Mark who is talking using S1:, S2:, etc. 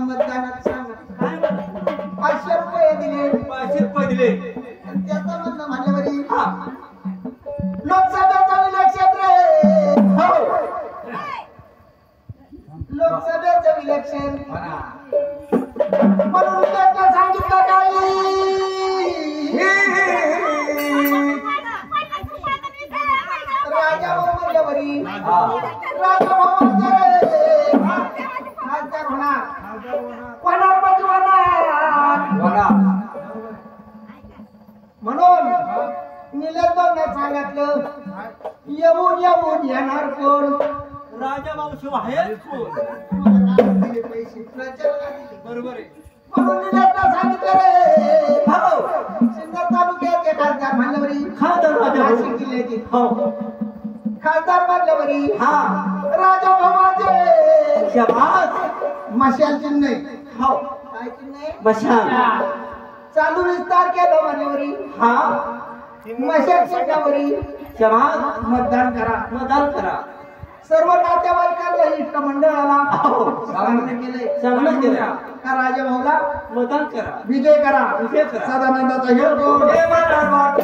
S1: मतदानात ₹500 दिले.
S2: 500 दिले.
S1: त्याचा म्हणणं म्हणल्यावरी लोकसभेचं इलेक्शन रे. हो, लोकसभेचं इलेक्शन म्हणून त्यांना सांगितलं काही राजा भाऊ म्हणल्यावरी राजा भाऊ खासदार होणार. होणार म्हणजे होणार. म्हणून निलेश भाऊने सांगितलं येऊन येऊन येणार कोण.
S2: राजा भाऊ शिवाय कोण.
S1: पैसे प्रचाराला दिले.
S2: बरोबर आहे.
S1: म्हणून निलेशला सांगितलं रे भाऊ सिन्नर तालुक्याचे खासदार म्हणल्यावरी
S2: खासदार राजा भाऊ.
S1: नाशिक जिल्ह्याचे
S2: हो
S1: खासदार म्हणल्यावरी राजा भाऊचे
S2: शाबास.
S1: मशाल चिन्ह.
S2: हो
S1: काय चिन्ह आहे.
S2: मशाल.
S1: चालू विस्तार केलं म्हणल्यावरी मशाल चिन्हावरी
S2: शाबास.
S1: मतदान करा.
S2: मतदान करा.
S1: सर्व नातेवाईकांना इष्ट मंडळाला चांगलं केलंय.
S2: चांगलं केलं.
S1: का राजा भाऊला
S2: मतदान करा.
S1: विजय करा.
S2: विजय करा.
S1: सदानंदाचा हे
S2: जय महाराज.